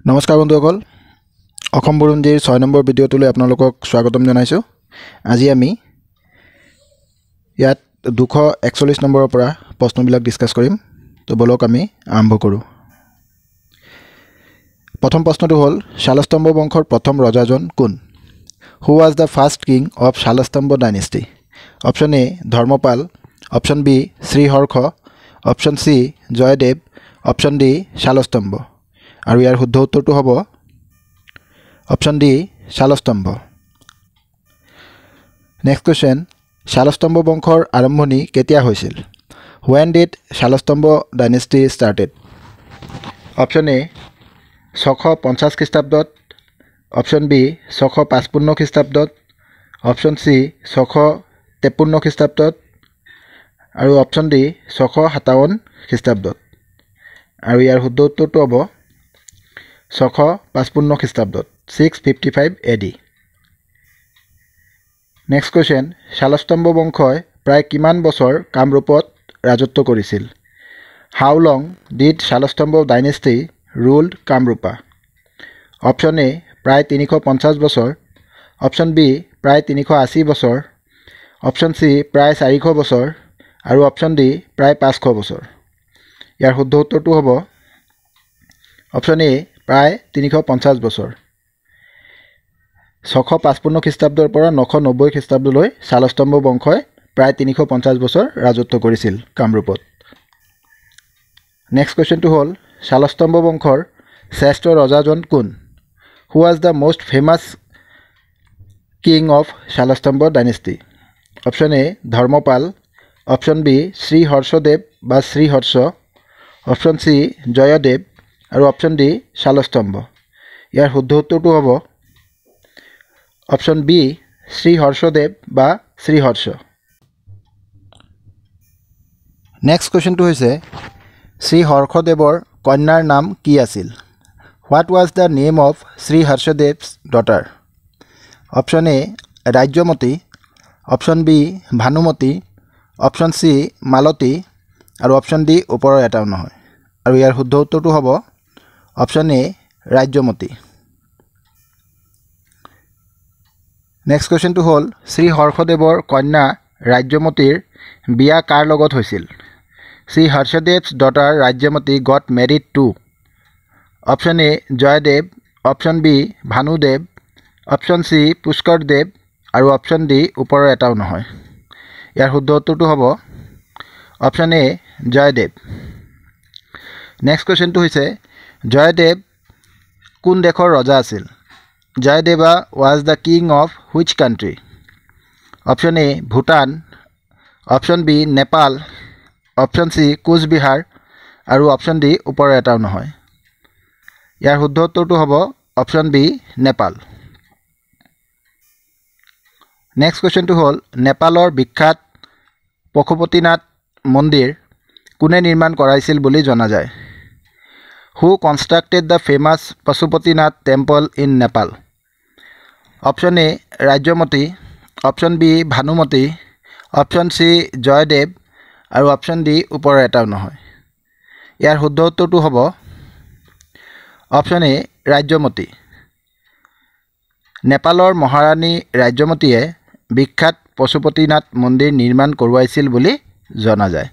নমস্কাৰ বন্ধুসকল অসম বুৰঞ্জীৰ 6 নম্বৰ ভিডিঅ'টোলৈ আপোনালোকক স্বাগতম জনাইছোঁ। আজি আমি ইয়াত 241 নম্বৰৰ পৰা প্ৰশ্নবিলাক ডিসকাস কৰিম। তো বলক আমি আৰম্ভ কৰোঁ। প্ৰথম প্ৰশ্নটো হ'ল শালস্তম্ভ বংশৰ প্ৰথম ৰজাজন কোন? Who was the first king of Salastambha dynasty? Option A Dharmapala, option B Sriharsha, option C Jayadeva, option D Salastambha. আৰু ইয়াৰ শুদ্ধ উত্তৰটো হ'ব option D Salastambha. Next question, Salastambha বংশৰ আৰম্ভণি কেতিয়া হৈছিল? When did Salastambha dynasty started? Option A 650 খ্ৰীষ্টাব্দত, অপশ্যন বি 655 খ্ৰীষ্টাব্দত, অপশ্যন চি 653 খ্ৰীষ্টাব্দত আৰু অপশ্যন ডি 657 খ্ৰীষ্টাব্দত। আৰু ইয়াৰ শুদ্ধ উত্তৰটো হ'ব 655 খ্ৰীষ্টাব্দত 655 AD। নেক্সট কুৱেশ্যন, শালস্তম্ভ বংশই প্ৰায় কিমান বছৰ কামৰূপত ৰাজত্ব কৰিছিল? How long did Salastambha dynasty ruled Kamarupa? Option A প্ৰায় 350 বছৰ, অপশ্যন বি প্ৰায় 380 বছৰ, অপশ্যন চি প্ৰায় 400 বছৰ আৰু অপশ্যন ডি প্ৰায় 500 বছৰ। ইয়াৰ শুদ্ধ উত্তৰটো হ'ব অপশ্যন এ প্ৰায় 350 বছৰ। 655 খ্ৰীষ্টাব্দৰ পৰা 990 খ্ৰীষ্টাব্দলৈ শালস্তম্ভ বংশই প্ৰায় 350 বছৰ ৰাজত্ব কৰিছিল কামৰূপত। নেক্সট কুৱেশ্যনটো হ'ল শালস্তম্ভ বংশৰ শ্ৰেষ্ঠ ৰজাজন কোন? Who was the most famous king of Salastambha dynasty? Option A Dharmapala, option B Sriharshadeva বা শ্ৰীহৰ্ষ, অপশ্যন চি জয়দেৱ আৰু অপশ্যন ডি শালস্তম্ভ। ইয়াৰ শুদ্ধ উত্তৰটো হ'ব অপশ্যন বি শ্ৰীহৰ্ষদেৱ বা শ্ৰীহৰ্ষ। নেক্সট কুৱেশ্যনটো হৈছে শ্ৰীহৰ্ষদেৱৰ কন্যাৰ নাম কি আছিল? What was the name of Sriharshadeva's daughter? Option A Rajyamati, option B Bhanumati, option C Malati আৰু অপশ্যন ডি ওপৰৰ এটাও নহয়। আৰু ইয়াৰ শুদ্ধ উত্তৰটো হ'ব অপশ্যন এ ৰাজ্যমতী। নেক্সট কুৱেশ্যনটো হ'ল শ্ৰীহৰ্ষদেৱৰ কন্যা ৰাজ্যমতীৰ বিয়া কাৰ লগত হৈছিল? Sriharshadeva's daughter Rajyamati got married to? Option A Jayadeva, option B Bhanudeva, option C Pushkaradeva আৰু অপশ্যন ডি ওপৰৰ এটাও নহয়। ইয়াৰ শুদ্ধ উত্তৰটো হ'ব অপশ্যন এ জয়দেৱ। নেক্সট কুৱেশ্যনটো হৈছে জয়দেৱ কোন দেশৰ ৰজা আছিল? Jayadeva was the king of which country? Option A Bhutan, option B Nepal, option C Cooch Behar আৰু অপশ্যন ডি ওপৰৰ এটাও নহয়। ইয়াৰ শুদ্ধ উত্তৰটো হ'ব অপশ্যন বি নেপাল। নেক্সট কুৱেশ্যনটো হ'ল নেপালৰ বিখ্যাত পশুপতিনাথ মন্দিৰ কোনে নিৰ্মাণ কৰাইছিল বুলি জনা যায়? Who constructed the famous Pashupatinath temple in Nepal? Option A Rajyamati, option B Bhanumati, option C Jayadeva আৰু অপশ্যন ডি ওপৰৰ এটাও নহয়। ইয়াৰ শুদ্ধ উত্তৰটো হ'ব অপশ্যন এ ৰাজ্যমতী। নেপালৰ মহাৰাণী ৰাজ্যমতীয়ে বিখ্যাত পশুপতিনাথ মন্দিৰ নিৰ্মাণ কৰোৱাইছিল বুলি জনা যায়।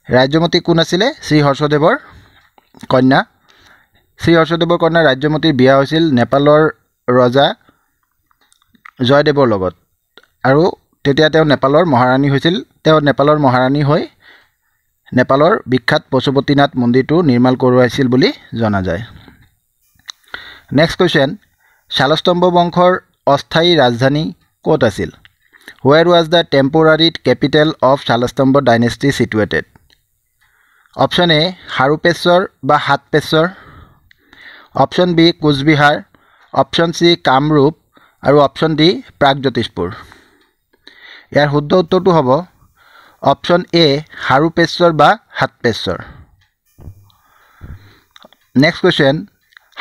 ৰাজ্যমতী কোন আছিলে? শ্ৰীহৰ্ষদেৱৰ কন্যা। শ্ৰীহৰ্ষদেৱৰ কন্যা ৰাজ্যমতীৰ বিয়া হৈছিল নেপালৰ ৰজা জয়দেৱৰ লগত আৰু তেতিয়া তেওঁ নেপালৰ মহাৰাণী হৈছিল। তেওঁ নেপালৰ মহাৰাণী হৈ নেপালৰ বিখ্যাত পশুপতিনাথ মন্দিৰটো নিৰ্মাণ কৰোৱাইছিল বুলি জনা যায়। নেক্সট কুৱেশ্যন, শালস্তম্ভ বংশৰ অস্থায়ী ৰাজধানী ক'ত আছিল? Where was the temporary capital of Salastambha dynasty situated? Option A Harupeshwar বা Hatapeshwar, option B Cooch Behar, option C Kamrup আৰু অপশ্যন ডি প্ৰাগজ্যোতিষপুৰ। ইয়াৰ শুদ্ধ উত্তৰটো হ'ব অপশ্যন এ হাৰুপেশ্বৰ বা হাতপেশ্বৰ। নেক্সট কুৱেশ্যন,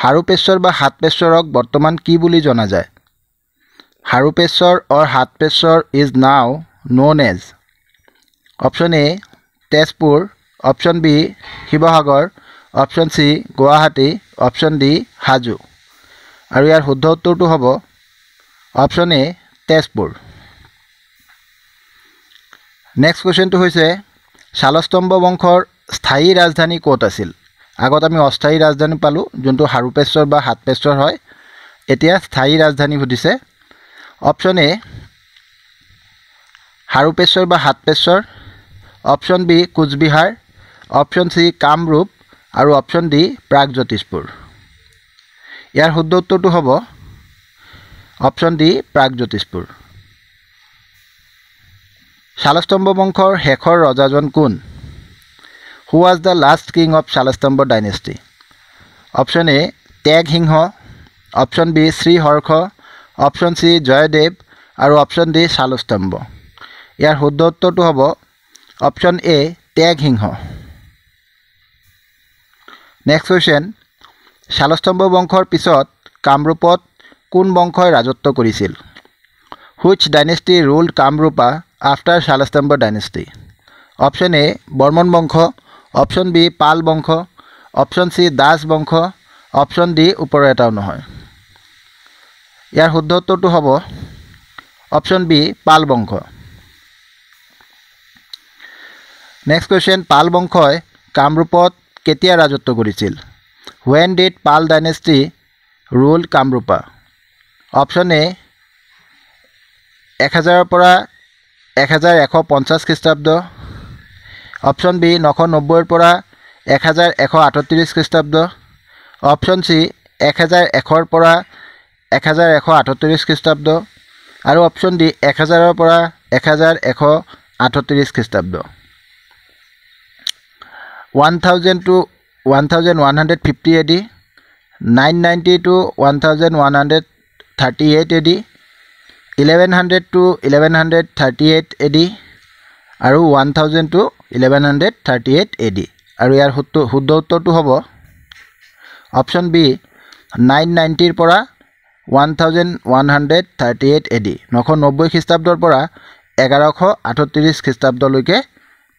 হাৰুপেশ্বৰ বা হাতপেশ্বৰক বৰ্তমান কি বুলি জনা যায়? Harupeshwar or Hatapeshwar is now known as? Option A Tezpur, option B Sivasagar, option C Guwahati option D Hajo আৰু ইয়াৰ শুদ্ধ উত্তৰটো হ'ব অপশ্যন এ তেজপুৰ নেক্সট কোৱেশ্চনটো হৈছে শালস্তম্ভ বংশৰ স্থায়ী ৰাজধানী ক'ত আছিল আগত আমি অস্থায়ী ৰাজধানী পালোঁ যোনটো হাৰুপেশ্বৰ বা হাতপেশ্বৰ হয় এতিয়া স্থায়ী ৰাজধানী সুধিছে অপশ্যন এ হাৰুপেশ্বৰ বা Hatapeshwar option B Cooch Behar option সি কামৰূপ আৰু অপশ্যন ডি প্ৰাগজ্যোতিষপুৰ ইয়াৰ শুদ্ধ উত্তৰটো হ'ব অপশ্যন ডি প্ৰাগজ্যোতিষপুৰ শালস্তম্ভ বংশৰ শেষৰ ৰজাজন কোন who was the last king of Salastambha dynasty option এ ত্যাগ সিংহ option B Sriharsha option C Jaydev আৰু অপশ্যন ডি শালস্তম্ভ ইয়াৰ শুদ্ধ উত্তৰটো হ'ব অপশ্যন এ ত্যাগ সিংহ নেক্সট কুৱেশ্যন শালস্তম্ভ বংশৰ পিছত কামৰূপত কোন বংশই ৰাজত্ব কৰিছিল which dynasty ruled Kamarupa after Salastambha dynasty option A Varman বংশ অপশ্যন বি পাল বংশ অপশ্যন সি দাস বংশ অপশ্যন ডি ওপৰৰ এটাও নহয় ইয়াৰ শুদ্ধ উত্তৰটো হ'ব অপশ্যন বি পাল বংশ নেক্সট কুৱেশ্যন পাল বংশই কামৰূপত কেতিয়া ৰাজত্ব কৰিছিল When did Pal dynasty rule Kamrupa? Option A 1000 পৰা 1150 খ্ৰীষ্টাব্দ অপশ্যন বি 990 পৰা 1138 খ্ৰীষ্টাব্দ অপশ্যন চি 1001 পৰা 1138 খ্ৰীষ্টাব্দ আৰু অপশ্যন ডি 1000 পৰা 1138 খ্ৰীষ্টাব্দ 1000 to 1150 AD 990 to 1138 AD 1100 to 1138 AD আৰু 1000 to 1138 AD আৰু ইয়াৰ শুদ্ধ উত্তৰটো হ'ব অপশ্যন বি 990 পৰা 1138 AD 990 খ্ৰীষ্টাব্দৰ পৰা 1138 খ্ৰীষ্টাব্দলৈকে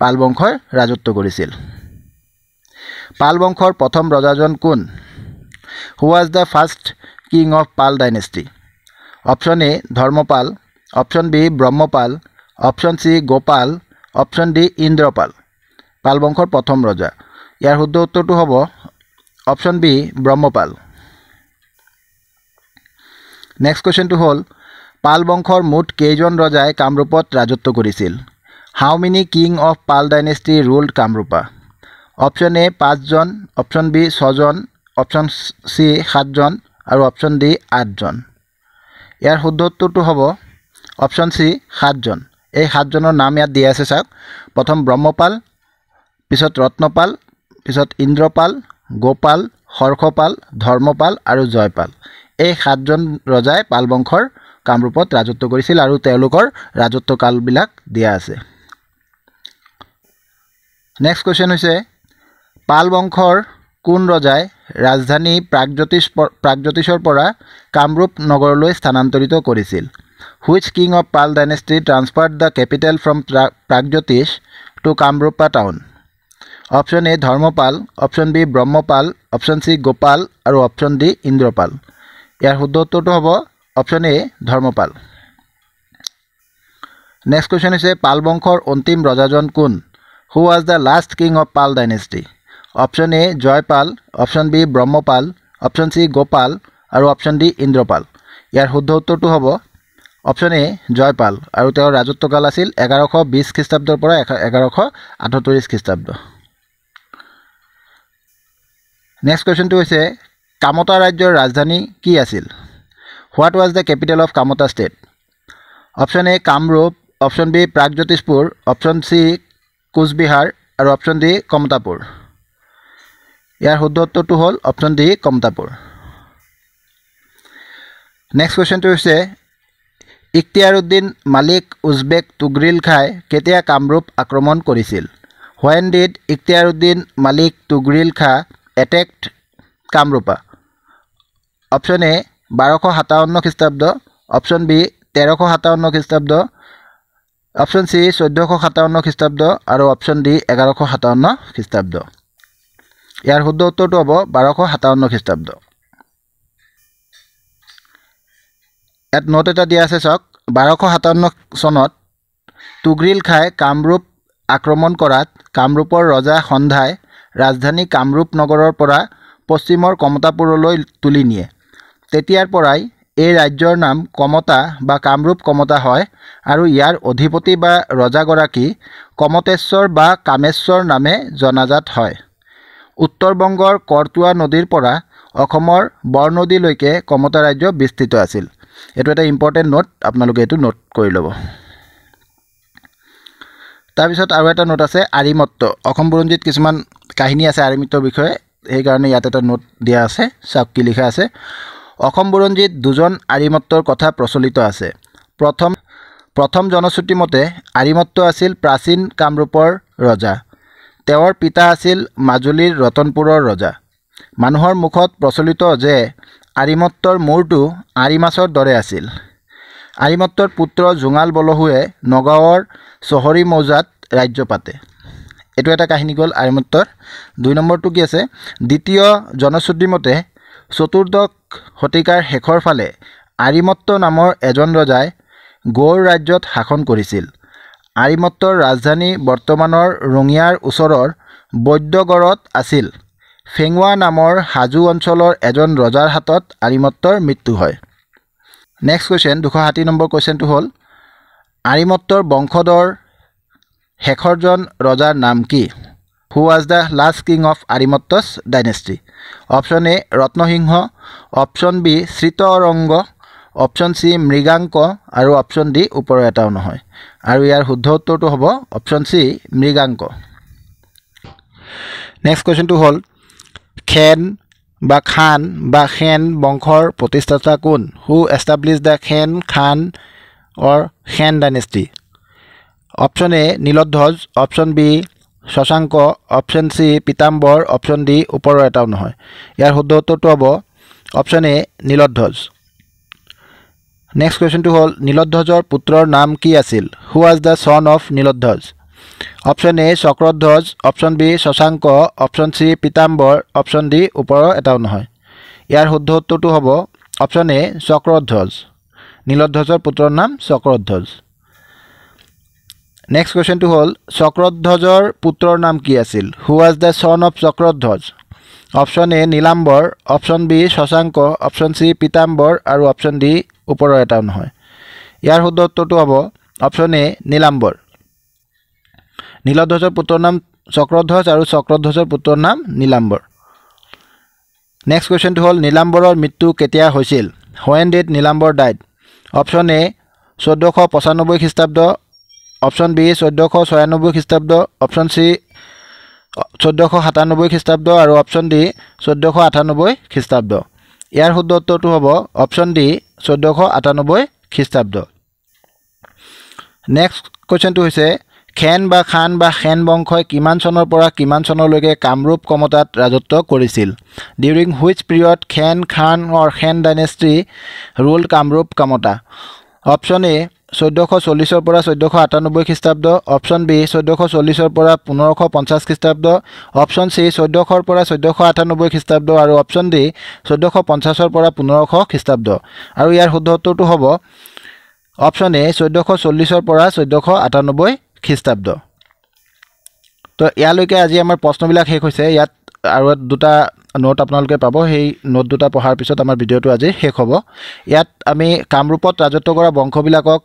পাল বংশই ৰাজত্ব কৰিছিল পাল বংশৰ প্ৰথম ৰজাজন কোন who was the first king of Pal dynasty option A Dharmapala option B Brahmapala option C Gopala option D Indrapala Pala বংশৰ প্ৰথম ৰজা ইয়াৰ শুদ্ধ উত্তৰটো হ'ব অপশ্যন বি ব্ৰহ্মপাল নেক্সট কুৱেশ্যনটো হ'ল পাল বংশৰ মুঠ কেইজন ৰজাই কামৰূপত ৰাজত্ব কৰিছিল how many king of Pal dynasty ruled Kamarupa option A 5 জন অপশ্যন বি 6 জন অপশ্যন চি 7 জন আৰু অপশ্যন ডি 8 জন ইয়াৰ শুদ্ধ উত্তৰটো হ'ব অপশ্যন চি 7 জন এই 7 জনৰ নাম ইয়াত দিয়া আছে চাওক প্ৰথম ব্ৰহ্মপাল পিছত ৰত্নপাল পিছত ইন্দ্ৰপাল গোপাল হৰ্ষপাল ধৰ্মপাল আৰু জয়পাল এই 7 জন ৰজাই পাল বংশৰ কামৰূপত ৰাজত্ব কৰিছিল আৰু তেওঁলোকৰ ৰাজত্বকালবিলাক দিয়া আছে নেক্সট কুৱেশ্যন হৈছে পাল বংশৰ কোন ৰজাই ৰাজধানী প্ৰাগজ্যোতিষৰ পৰা কামৰূপ নগৰলৈ স্থানান্তৰিত কৰিছিল which king of Pal dynasty transferred the capital from Pragjyotish to Kamarupa town option A Dharmapala option B Brahmapala option C Gopal আৰু অপশ্যন ডি ইন্দ্ৰপাল ইয়াৰ শুদ্ধ উত্তৰটো হ'ব option A Dharmapal next question হৈছে পাল বংশৰ অন্তিম ৰজাজন কোন who was the last king of Pal dynasty option A Jaypal option B Brahmapala option C Gopal আৰু অপশ্যন ডি ইন্দ্ৰপাল ইয়াৰ শুদ্ধ উত্তৰটো হ'ব অপশ্যন এ জয়পাল আৰু তেওঁৰ ৰাজত্বকাল আছিল 1120 খ্ৰীষ্টাব্দৰ পৰা 1138 খ্ৰীষ্টাব্দ নেক্সট কুৱেশ্যনটো হৈছে কামতা ৰাজ্যৰ ৰাজধানী কি আছিল what was the capital of Kamata state option A Kamrup option B Pragjyotishpur option C Cooch Behar আৰু অপশ্যন ডি কমতাপুৰ ইয়াৰ শুদ্ধ উত্তৰটো হ'ল অপশ্যন ডি কমতাপুৰ নেক্সট কুৱেশ্যনটো হৈছে ইখতিয়াৰুদ্দিন মালিক উজবেক তুগৰিল খাই কেতিয়া কামৰূপ আক্ৰমণ কৰিছিল when did ইখতিয়াৰুদ্দিন Malik Tughril Khan attacked Kamarupa option A 1257 খ্ৰীষ্টাব্দ অপশ্যন বি 1357 খ্ৰীষ্টাব্দ অপশ্যন চি 1457 খ্ৰীষ্টাব্দ আৰু অপশ্যন ডি 1157 খ্ৰীষ্টাব্দ ইয়াৰ শুদ্ধ উত্তৰটো হ'ব 1257 খ্ৰীষ্টাব্দ। ইয়াত নোট এটা দিয়া আছে চাওক 1257 চনত তুঘ্ৰীল খাই কামৰূপ আক্ৰমণ কৰাত কামৰূপৰ ৰজা সন্ধাই ৰাজধানী কামৰূপ নগৰৰ পৰা পশ্চিমৰ কমতাপুৰলৈ তুলি নিয়ে। তেতিয়াৰ পৰাই এই ৰাজ্যৰ নাম কমতা বা কামৰূপ কমতা হয় আৰু ইয়াৰ অধিপতি বা ৰজাগৰাকী কমতেশ্বৰ বা কামেশ্বৰ নামে জনাজাত হয়। উত্তৰ বংগৰ কৰতোৱা নদীৰ পৰা অসমৰ বৰনদীলৈকে কমতা ৰাজ্য বিস্তৃত আছিল। এইটো এটা ইম্পৰ্টেণ্ট নোট, আপোনালোকে এইটো নোট কৰি ল'ব। তাৰপিছত আৰু এটা নোট আছে আৰিমত্ত। অসম বুৰঞ্জীত কিছুমান কাহিনী আছে আৰিমত্তৰ বিষয়ে, সেইকাৰণে ইয়াত এটা নোট দিয়া আছে। চাওক কি লিখা আছে। অসম বুৰঞ্জীত দুজন আৰিমত্তৰ কথা প্ৰচলিত আছে। প্ৰথম জনশ্ৰুতি মতে আৰিমত্ত আছিল প্ৰাচীন কামৰূপৰ ৰজা। তেওঁৰ পিতা আছিল মাজুলীৰ ৰতনপুৰৰ ৰজা। মানুহৰ মুখত প্ৰচলিত যে আৰিমত্তৰ মূৰটো আৰি মাছৰ দৰে আছিল। আৰিমত্তৰ পুত্ৰ জোঙাল বলহুৱে নগাঁৱৰ চহৰী মৌজাত ৰাজ্য পাতে। এইটো এটা কাহিনী গ'ল আৰিমত্তৰ। 2 নম্বৰটো কি আছে, দ্বিতীয় জনশ্ৰুতি মতে চতুৰ্দশ শতিকাৰ শেষৰ ফালে আৰিমত্ত নামৰ এজন ৰজাই গৌড় ৰাজ্যত শাসন কৰিছিল। আৰিমত্তৰ ৰাজধানী বৰ্তমানৰ ৰঙিয়াৰ ওচৰৰ বৈদ্যগড়ত আছিল। ফেঙুৱা নামৰ হাজো অঞ্চলৰ এজন ৰজাৰ হাতত আৰিমত্তৰ মৃত্যু হয়। নেক্সট কুৱেশ্যন 260 নম্বৰ কুৱেশ্যনটো হ'ল আৰিমত্তৰ বংশধৰ শেষৰজন ৰজাৰ নাম কি? Who was the last king of Arimatta's dynasty? Option A Ratnasingha, option B Sritaranga, option C Mriganka আৰু অপশ্যন ডি ওপৰৰ এটাও নহয়। আৰু ইয়াৰ শুদ্ধ উত্তৰটো হ'ব অপশ্যন চি মৃগাংক। নেক্সট কুৱেশ্যনটো হ'ল খেন বা খান বা খেন বংশৰ প্ৰতিষ্ঠাতা কোন? Who establish the Khen Khan or Khen dynasty? Option A Niladhwaj, option B Shashank, option C Pitambar, option D ওপৰৰ এটাও নহয়। ইয়াৰ শুদ্ধ উত্তৰটো হ'ব অপশ্যন এ নীলধ্বজ। নেক্সট কুৱেশ্যনটো হ'ল নীলধ্বজৰ পুত্ৰৰ নাম কি আছিল? Who was the son of Niladhwaj? Option A Chakradhwaj, option B Shashank, option C Pitambar, option D ওপৰৰ এটাও নহয়। ইয়াৰ শুদ্ধ উত্তৰটো হ'ব অপশ্যন এ চক্ৰধ্বজ। নীলধ্বজৰ পুত্ৰৰ নাম চক্ৰধ্বজ। নেক্সট কুৱেশ্যনটো হ'ল চক্ৰধ্বজৰ পুত্ৰৰ নাম কি আছিল? Who was the son of Chakradhwaj? Option A Nilambar, option B Shashank, option C Pitambar আৰু অপশ্যন ডি ওপৰৰ এটাও নহয়। ইয়াৰ শুদ্ধ উত্তৰটো হ'ব অপশ্যন এ নীলাম্বৰ। নীলধ্বজৰ পুত্ৰৰ নাম চক্ৰধ্বজ আৰু চক্ৰধ্বজৰ পুত্ৰৰ নাম নীলাম্বৰ। নেক্সট কুৱেশ্যনটো হ'ল নীলাম্বৰৰ মৃত্যু কেতিয়া হৈছিল? When did Nilambar died? Option A 1495 খ্ৰীষ্টাব্দ, অপশ্যন বি 1496 খ্ৰীষ্টাব্দ, অপশ্যন চি 1497 খ্ৰীষ্টাব্দ আৰু অপশ্যন ডি 1498 খ্ৰীষ্টাব্দ। ইয়াৰ শুদ্ধ উত্তৰটো হ'ব অপশ্যন ডি 1498 খ্ৰীষ্টাব্দ। নেক্সট কুৱেশ্যনটো হৈছে খেন বা খান বা খেন বংশই কিমান চনৰ পৰা কিমান চনলৈকে কামৰূপ কমতাত ৰাজত্ব কৰিছিল? During which period Khen Khan or Khen dynasty rule Kamrup Kamata? Option A 1440 পৰা 1498 খ্ৰীষ্টাব্দ, অপশ্যন বি 1440 পৰা 1550 খ্ৰীষ্টাব্দ, অপশ্যন চি 1400 পৰা 1498 খ্ৰীষ্টাব্দ আৰু অপশ্যন ডি 1450 পৰা 1500 খ্ৰীষ্টাব্দ। আৰু ইয়াৰ শুদ্ধ উত্তৰটো হ'ব অপশ্যন এ 1440 পৰা 1498 খ্ৰীষ্টাব্দ। তো ইয়ালৈকে আজি আমাৰ প্ৰশ্নবিলাক শেষ হৈছে। ইয়াত আৰু দুটা নোট আপোনালোকে পাব, সেই নোট দুটা পঢ়াৰ পিছত আমাৰ ভিডিঅ'টো আজি শেষ হ'ব। ইয়াত আমি কামৰূপত ৰাজত্ব কৰা বংশবিলাকক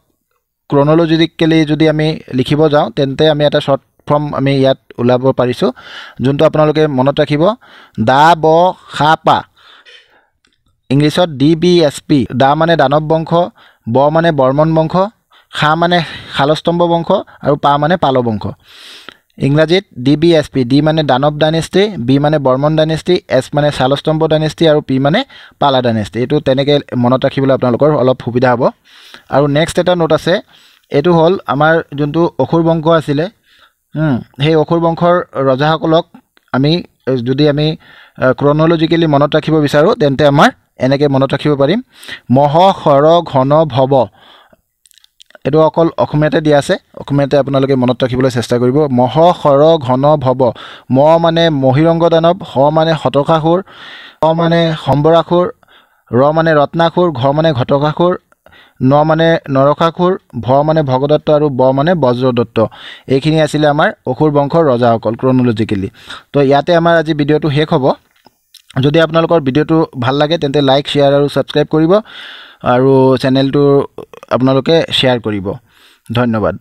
ক্ৰন'লজিকেলি যদি আমি লিখিব যাওঁ তেন্তে আমি এটা শ্বৰ্ট ফৰ্ম আমি ইয়াত ওলাব পাৰিছোঁ, যোনটো আপোনালোকে মনত ৰাখিব। দা ব খা পা, ইংলিছত DBSP। দা মানে দানৱ বংশ, ব মানে বৰ্মন বংশ, খা মানে শালস্তম্ভ বংশ আৰু পা মানে পাল বংশ। ইংৰাজীত DBSP। ডি মানে দানৱ ডাইনেষ্টি, বি মানে বৰ্মন ডাইনেষ্টি, এছ মানে শালস্তম্ভ ডাইনেষ্টি আৰু পি মানে পালা ডাইনেষ্টি। এইটো তেনেকৈ মনত ৰাখিবলৈ আপোনালোকৰ অলপ সুবিধা হ'ব। আৰু নেক্সট এটা নোট আছে, এইটো হ'ল আমাৰ যোনটো অসুৰ বংশ আছিলে, সেই অসুৰ বংশৰ ৰজাসকলক আমি যদি আমি ক্ৰন'লজিকেলি মনত ৰাখিব বিচাৰোঁ তেন্তে আমাৰ এনেকৈ মনত ৰাখিব পাৰিম। মহ খৰ ঘন ভৱ, এইটো অকল অসমীয়াতে দিয়া আছে, অসমীয়াতে আপোনালোকে মনত ৰাখিবলৈ চেষ্টা কৰিব। মহ শৰ ঘন ভৱ, ম মানে মহিৰংগ দানৱ, হ মানে শতকাসুৰ, স মানে সম্বৰাসুৰ, ৰ মানে ৰত্নাসুৰ, ঘ মানে ঘটকাসুৰ, ন মানে নৰকাসুৰ, ভ মানে ভগদত্ত আৰু ব মানে বজ্ৰদত্ত। এইখিনি আছিলে আমাৰ অসুৰ বংশৰ ৰজাসকল ক্ৰনলজিকেলি। তো ইয়াতে আমাৰ আজি ভিডিঅ'টো শেষ হ'ব। যদি আপোনালোকৰ ভিডিঅ'টো ভাল লাগে তেন্তে লাইক, শ্বেয়াৰ আৰু ছাবস্ক্ৰাইব কৰিব আৰু চেনেলটো আপোনালোকে শ্বেয়াৰ কৰিব। ধন্যবাদ।